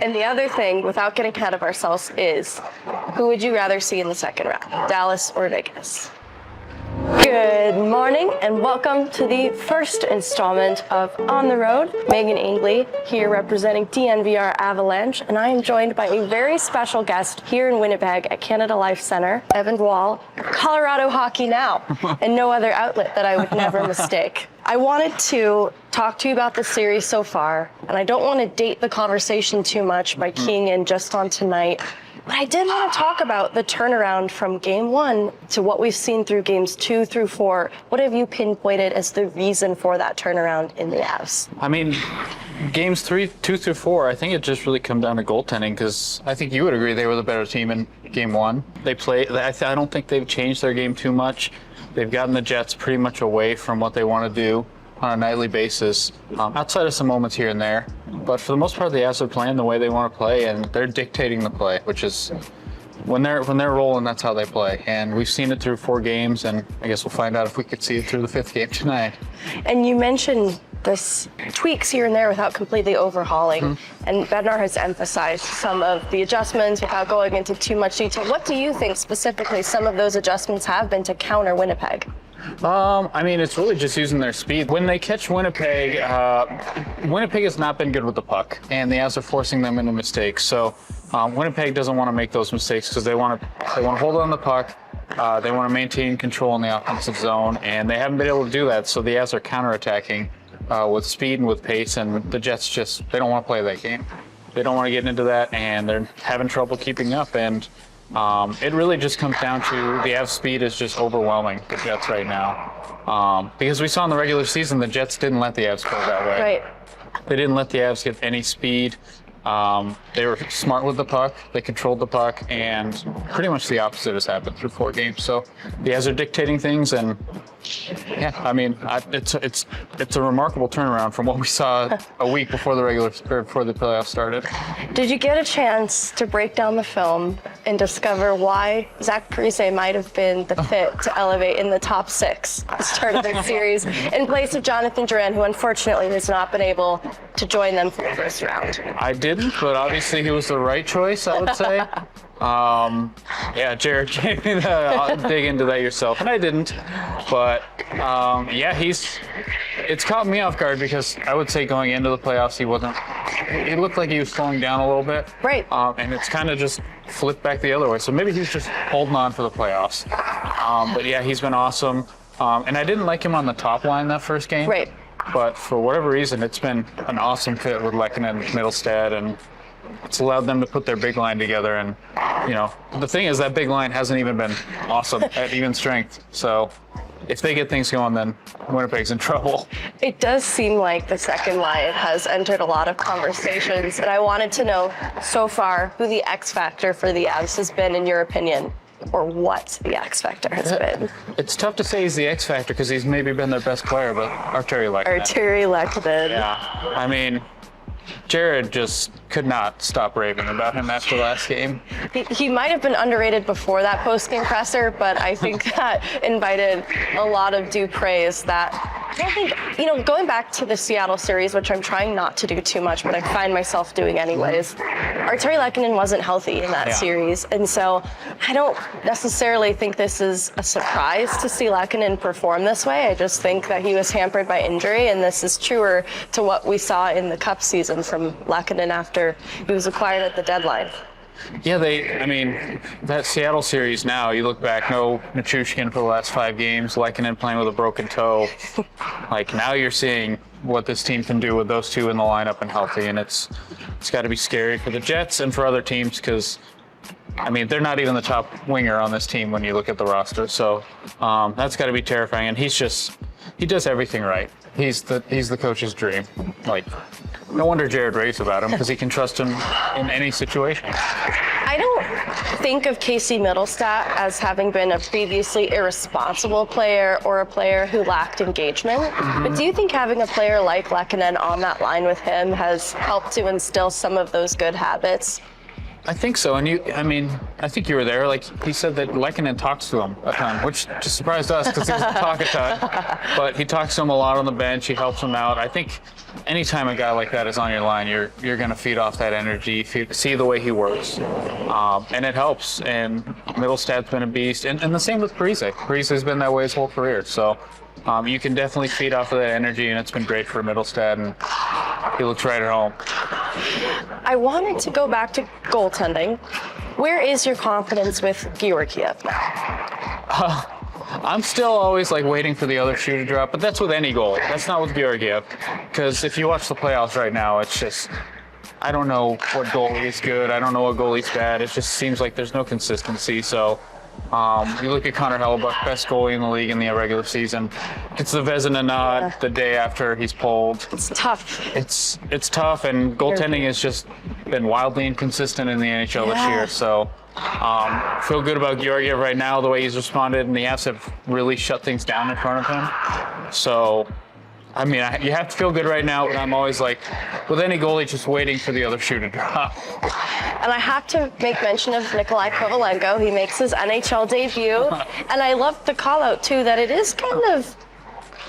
And the other thing, without getting ahead of ourselves, is who would you rather see in the second round, Dallas or Vegas? Good morning and welcome to the first installment of On the Road. Meghan Angley here representing DNVR Avalanche, and I am joined by a very special guest here in Winnipeg at Canada Life Center, Evan Rawal, Colorado Hockey Now, and no other outlet that I would never mistake. I wanted to talk to you about the series so far, and I don't want to date the conversation too much by keying in just on tonight. But I did want to talk about the turnaround from Game 1 to what we've seen through Games 2 through 4. What have you pinpointed as the reason for that turnaround in the Avs? I mean, Games 2 through 4, I think it just really come down to goaltending, because I think you would agree they were the better team in Game 1. I don't think they've changed their game too much. They've gotten the Jets pretty much away from what they want to do on a nightly basis, outside of some moments here and there. But for the most part, the Avs are playing the way they want to play, and they're dictating the play, which is when they're rolling, that's how they play. And we've seen it through 4 games, and I guess we'll find out if we could see it through the 5th game tonight. And you mentioned this tweaks here and there without completely overhauling. And Bednar has emphasized some of the adjustments without going into too much detail. What do you think specifically some of those adjustments have been to counter Winnipeg? I mean, it's really just using their speed. When they catch Winnipeg, Winnipeg has not been good with the puck, and the Avs are forcing them into mistakes. So Winnipeg doesn't want to make those mistakes because they want to hold on the puck. They want to maintain control in the offensive zone, and they haven't been able to do that. So the Avs are counterattacking with speed and with pace, and the Jets they don't want to play that game. They don't want to get into that, and they're having trouble keeping up. And it really just comes down to the Avs speed is just overwhelming the Jets right now. Because we saw in the regular season, the Jets didn't let the Avs go that way. Right. They didn't let the Avs get any speed. They were smart with the puck. They controlled the puck, and pretty much the opposite has happened through 4 games. So the Avs are dictating things, and yeah, I mean, it's a remarkable turnaround from what we saw a week before before the playoffs started. Did you get a chance to break down the film and discover why Zach Parise might have been the fit to elevate in the top 6 at the start of the series in place of Jonathan Duran, who unfortunately has not been able to join them for the first round? I didn't, but obviously he was the right choice, I would say. Yeah, Jared gave me the dig into that yourself, and I didn't. But yeah, it's caught me off guard because I would say going into the playoffs, he looked like he was slowing down a little bit. Right. And it's kind of just flipped back the other way. So maybe he's just holding on for the playoffs. But yeah, he's been awesome. And I didn't like him on the top line that first game. Right. But for whatever reason, it's been an awesome fit with Lehkonen and Middlestad, and it's allowed them to put their big line together. And, you know, the thing is that big line hasn't even been awesome at even strength. So if they get things going, then Winnipeg's in trouble. It does seem like the second line has entered a lot of conversations, and I wanted to know so far who the X factor for the Avs has been, in your opinion, or what the X factor has been. It's tough to say he's the X factor because he's maybe been their best player, but Artturi Lehkonen. Yeah, I mean, Jared just could not stop raving about him after last game. He might have been underrated before that post-game presser, but I think that invited a lot of due praise. That I think, going back to the Seattle series, which I'm trying not to do too much, but I find myself doing anyways, Artturi Lehkonen wasn't healthy in that series, and so I don't necessarily think this is a surprise to see Lehkonen perform this way. I just think that he was hampered by injury, and this is truer to what we saw in the Cup season from Lehkonen after he was acquired at the deadline. Yeah, that Seattle series now, you look back, no Nichushkin for the last 5 games, Lehkonen playing with a broken toe. Like, now you're seeing what this team can do with those 2 in the lineup and healthy, and it's got to be scary for the Jets and for other teams because, they're not even the top winger on this team when you look at the roster. So that's got to be terrifying, and he does everything right. He's the coach's dream. Like, no wonder Jared raves about him because he can trust him in any situation. I don't think of Casey Middlestad as having been a previously irresponsible player or a player who lacked engagement. But do you think having a player like Lehkonen on that line with him has helped to instill some of those good habits? I think so. And I think you were there. Like, he said that Lehkonen talks to him a ton, which just surprised us because he doesn't talk a ton. But he talks to him a lot on the bench. He helps him out. I think anytime a guy like that is on your line, you're going to feed off that energy, see the way he works. And it helps. And Middlestad's been a beast. And the same with Parise. Parise has been that way his whole career. So you can definitely feed off of that energy, and it's been great for Middlestad. And he looks right at home. I wanted to go back to goaltending. Where is your confidence with Georgiev now? I'm still always waiting for the other shoe to drop, but that's with any goal. That's not with Georgiev, because if you watch the playoffs right now, it's just, I don't know what goalie is good. I don't know what goalie's bad. It just seems like there's no consistency. So you look at Connor Hellebuck, best goalie in the league in the regular season. It's the Vezina nod the day after he's pulled. It's tough. It's tough, and goaltending has just been wildly inconsistent in the NHL this year. So feel good about Georgiev right now, the way he's responded, and the Avs have really shut things down in front of him. So, you have to feel good right now, but I'm always with any goalie, just waiting for the other shoe to drop. And I have to make mention of Nikolai Kovalenko. He makes his NHL debut. And I love the call out, too, that it is kind of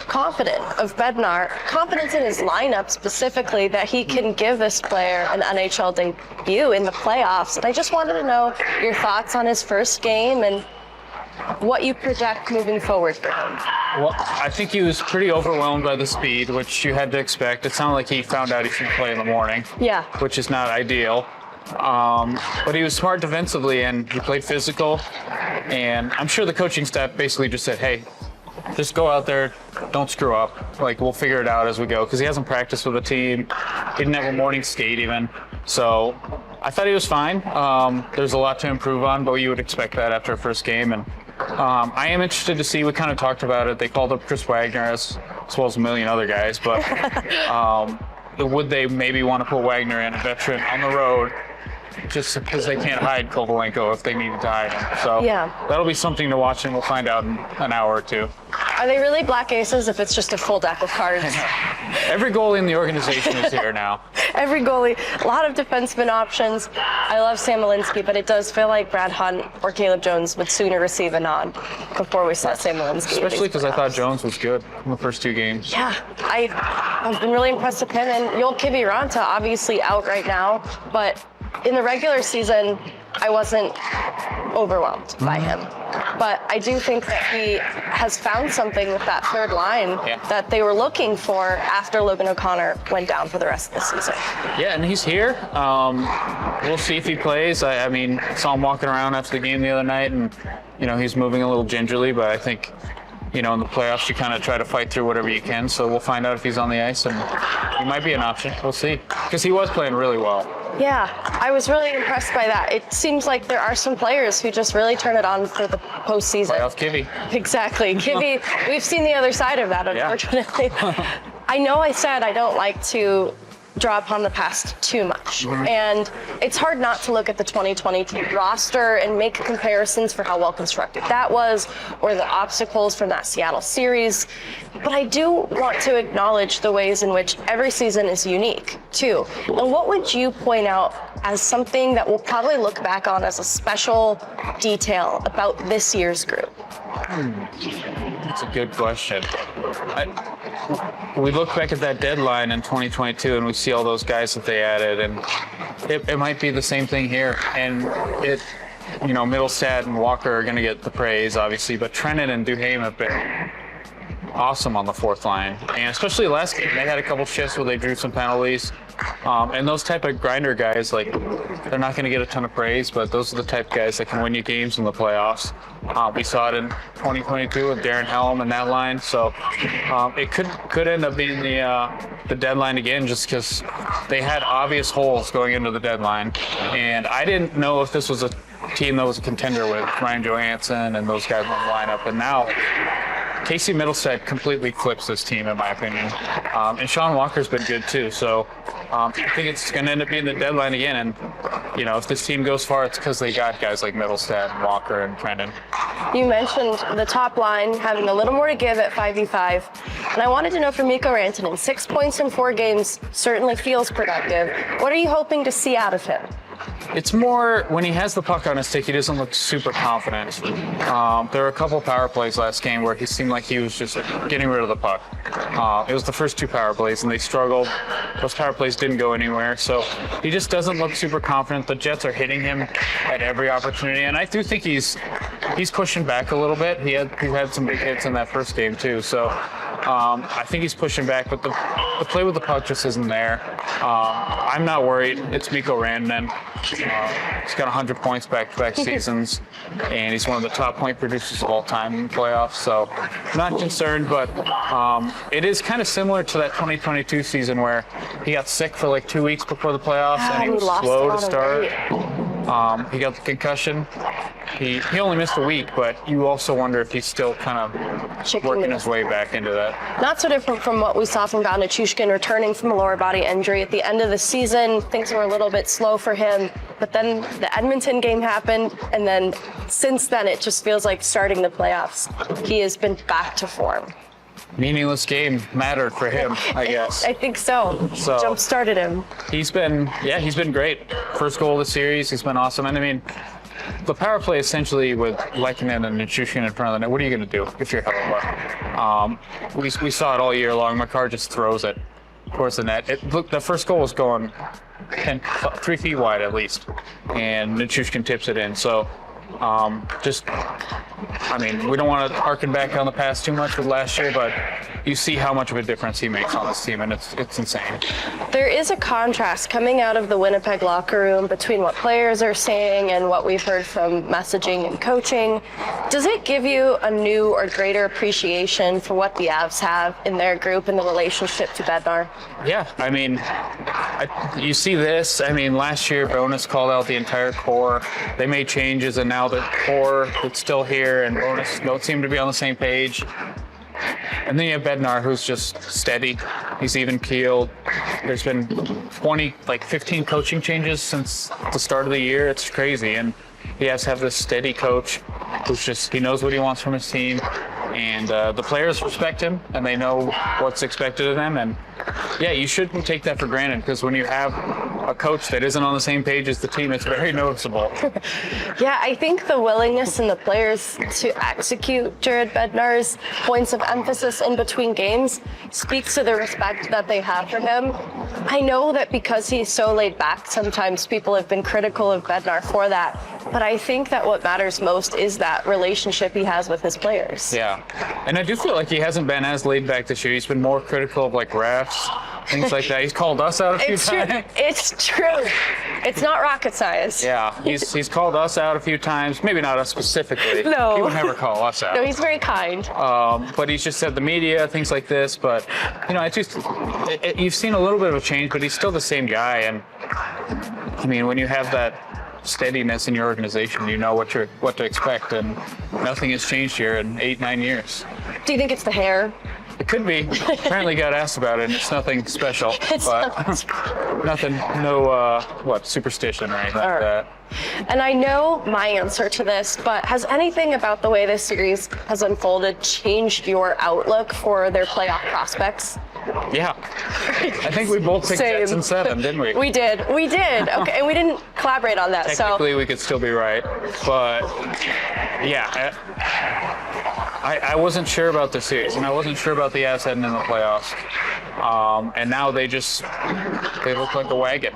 confident of Bednar, confidence in his lineup specifically, that he can give this player an NHL debut in the playoffs. And I just wanted to know your thoughts on his first game and what you project moving forward for him. Well, I think he was pretty overwhelmed by the speed, which you had to expect. It sounded like he found out he should play in the morning, which is not ideal. But he was smart defensively, and he played physical. And I'm sure the coaching staff basically just said, hey, just go out there, don't screw up. We'll figure it out as we go, because he hasn't practiced with the team. He didn't have a morning skate even. So I thought he was fine. There's a lot to improve on, but you would expect that after a first game. And I am interested to see, we kind of talked about it. They called up Chris Wagner as well as a million other guys, but would they maybe want to put Wagner in, a veteran, on the road, just because they can't hide Kovalenko if they needed to hide him. So that'll be something to watch, and we'll find out in an hour or two. Are they really black aces if it's just a full deck of cards? Every goalie in the organization is here now. Every goalie, a lot of defenseman options. I love Sam Malinsky, but it does feel like Brad Hunt or Caleb Jones would sooner receive a nod before we saw Sam Malinsky. Especially because I thought Jones was good in the first two games. Yeah, I've been really impressed with him. And Joel Kiviranta, obviously out right now, but in the regular season, I wasn't overwhelmed by him. But I do think that he has found something with that third line that they were looking for after Logan O'Connor went down for the rest of the season. Yeah, and he's here. We'll see if he plays. I saw him walking around after the game the other night, and he's moving a little gingerly, but I think in the playoffs, you kind of try to fight through whatever you can. So we'll find out if he's on the ice, and he might be an option. We'll see, because he was playing really well. Yeah, I was really impressed by that. It seems like there are some players who just really turn it on for the postseason. Playoff Kivy. Exactly. Kivy, we've seen the other side of that, unfortunately. Yeah. I know I said I don't like to draw upon the past too much. And it's hard not to look at the 2022 roster and make comparisons for how well constructed that was, or the obstacles from that Seattle series. But I do want to acknowledge the ways in which every season is unique, too. And what would you point out as something that we'll probably look back on as a special detail about this year's group? That's a good question. We look back at that deadline in 2022 and we see all those guys that they added, and it might be the same thing here. And Middlestad and Walker are going to get the praise, obviously, but Trennan and Duhaime have been awesome on the fourth line. And especially last game, they had a couple shifts where they drew some penalties. And those type of grinder guys, they're not going to get a ton of praise, but those are the type of guys that can win you games in the playoffs. We saw it in 2022 with Darren Helm and that line. So it could end up being the deadline again, just because they had obvious holes going into the deadline. And I didn't know if this was a team that was a contender with Ryan Johansson and those guys in the lineup. And now Casey Middlestad completely flips this team, in my opinion. And Sean Walker's been good, too. So I think it's going to end up being the deadline again. And, if this team goes far, it's because they got guys like Middlestad and Walker and Trennan. You mentioned the top line having a little more to give at 5v5. And I wanted to know from Mikko Rantanen, 6 points in 4 games certainly feels productive. What are you hoping to see out of him? It's more when he has the puck on his stick, he doesn't look super confident. There were a couple power plays last game where he seemed like he was just getting rid of the puck. It was the first 2 power plays, and they struggled. Those power plays didn't go anywhere, so he just doesn't look super confident. The Jets are hitting him at every opportunity, and I do think he's pushing back a little bit. He had some big hits in that first game too, so I think he's pushing back, but the play with the puck just isn't there. I'm not worried. It's Mikko Rantanen. He's got 100 points back-to-back seasons, and he's one of the top point producers of all time in playoffs. So, not concerned, but it is kind of similar to that 2022 season where he got sick for like 2 weeks before the playoffs, and he was slow to start. He got the concussion. He only missed a week, but you also wonder if he's still kind of working his way back into that. Not so different from what we saw from Val Nichushkin returning from a lower body injury at the end of the season. Things were a little bit slow for him, but then the Edmonton game happened, and then since then it just feels like starting the playoffs, he has been back to form. Meaningless game mattered for him, I guess. I think so. Jump started him. He's been great. First goal of the series, he's been awesome. And I mean, the power play essentially with Lehkonen and Nichushkin in front of the net, what are you going to do if you're Hellebuyck? We saw it all year long. McCarr just throws it towards the net. Look, the first goal was going 3 feet wide at least, and Nichushkin tips it in. So we don't want to harken back on the past too much with last year, but you see how much of a difference he makes on this team, and it's insane. There is a contrast coming out of the Winnipeg locker room between what players are saying and what we've heard from messaging and coaching. Does it give you a new or greater appreciation for what the Avs have in their group and the relationship to Bednar? Yeah, I mean, you see this. I mean, last year, Bonus called out the entire core. They made changes, and now the core that's still here and Bonus don't seem to be on the same page. And then you have Bednar, who's just steady. He's even keeled. There's been 15 coaching changes since the start of the year. It's crazy. And he has to have this steady coach he knows what he wants from his team. And the players respect him, and they know what's expected of them. And yeah, you shouldn't take that for granted, because when you have a coach that isn't on the same page as the team, it's very noticeable. Yeah, I think the willingness in the players to execute Jared Bednar's points of emphasis in between games speaks to the respect that they have for him. I know that because he's so laid back, sometimes people have been critical of Bednar for that, but I think that what matters most is that relationship he has with his players. Yeah, and I do feel like he hasn't been as laid back this year. He's been more critical of refs, things like that. He's called us out a few times. It's true. It's not rocket science. Yeah, he's called us out a few times. Maybe not us specifically. No. He would never call us out. No, he's very kind. But he's just said the media, things like this. But, you've seen a little bit of a change, but he's still the same guy. And, I mean, when you have that steadiness in your organization, you know what to expect, and nothing has changed here in 8-9 years. Do you think it's the hair? It could be. Apparently got asked about it, and it's nothing special. Nothing, superstition or anything like that. And I know my answer to this, but has anything about the way this series has unfolded changed your outlook for their playoff prospects? Yeah. I think we both picked Jets in 7, didn't we? We did. Okay, and we didn't collaborate on that. Technically, we could still be right. But, yeah, I wasn't sure about the series, and I wasn't sure about the Avs heading in the playoffs. And now they look like a wagon.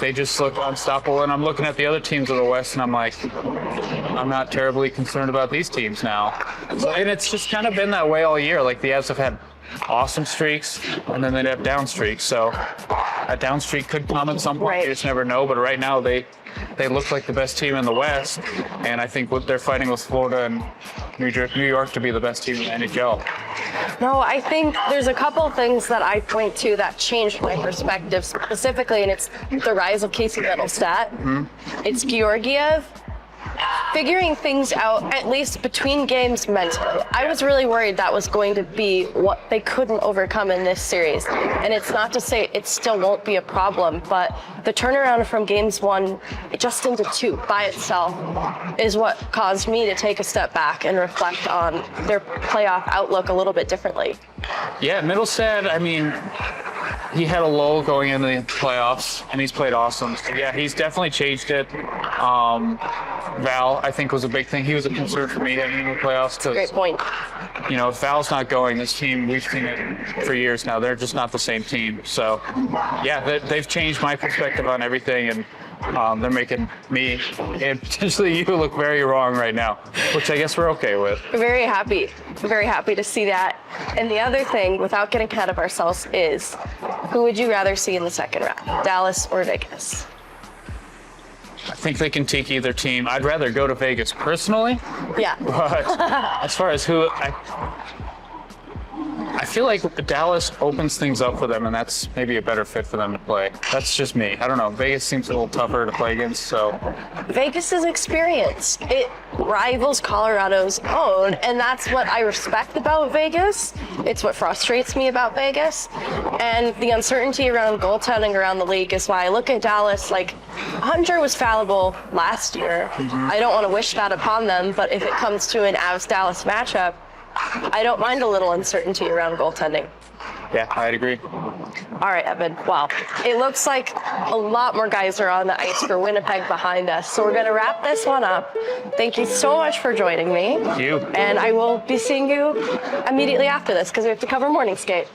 They just look unstoppable. And I'm looking at the other teams of the West, and I'm like, I'm not terribly concerned about these teams now. And it's just kind of been that way all year. The Avs have had awesome streaks, and then they'd have down streaks. So a down streak could come at some point. Right. You just never know. But right now they look like the best team in the West, and I think they're fighting with Florida and New York to be the best team in the NHL. No, I think there's a couple of things that I point to that changed my perspective specifically, and it's the rise of Casey Middlestat. Mm-hmm. It's Georgiev figuring things out, at least between games mentally. I was really worried that was going to be what they couldn't overcome in this series. And it's not to say it still won't be a problem, but the turnaround from games 1 just into 2 by itself is what caused me to take a step back and reflect on their playoff outlook a little bit differently. Yeah, Middlestat, I mean, he had a lull going into the playoffs, and he's played awesome. So, yeah, he's definitely changed it. Val, I think, was a big thing. He was a concern for me heading into the playoffs. Great point. You know, if Val's not going, this team, we've seen it for years now, they're just not the same team. So, yeah, they've changed my perspective on everything, and they're making me and potentially you look very wrong right now, which I guess we're okay with. Very happy to see that. And the other thing, without getting ahead of ourselves, is who would you rather see in the second round, Dallas or Vegas? I think they can take either team. I'd rather go to Vegas personally. Yeah. But as far as who, I feel like Dallas opens things up for them, and that's maybe a better fit for them to play. That's just me. I don't know. Vegas seems a little tougher to play against, so. Vegas's experience, it rivals Colorado's own, and that's what I respect about Vegas. It's what frustrates me about Vegas. And the uncertainty around goaltending around the league is why I look at Dallas like Hunter was fallible last year. I don't want to wish that upon them, but if it comes to an Avs-Dallas matchup, I don't mind a little uncertainty around goaltending. Yeah, I'd agree. All right, Evan. Well, it looks like a lot more guys are on the ice for Winnipeg behind us, so we're going to wrap this one up. Thank you so much for joining me. Thank you. And I will be seeing you immediately after this because we have to cover morning skate.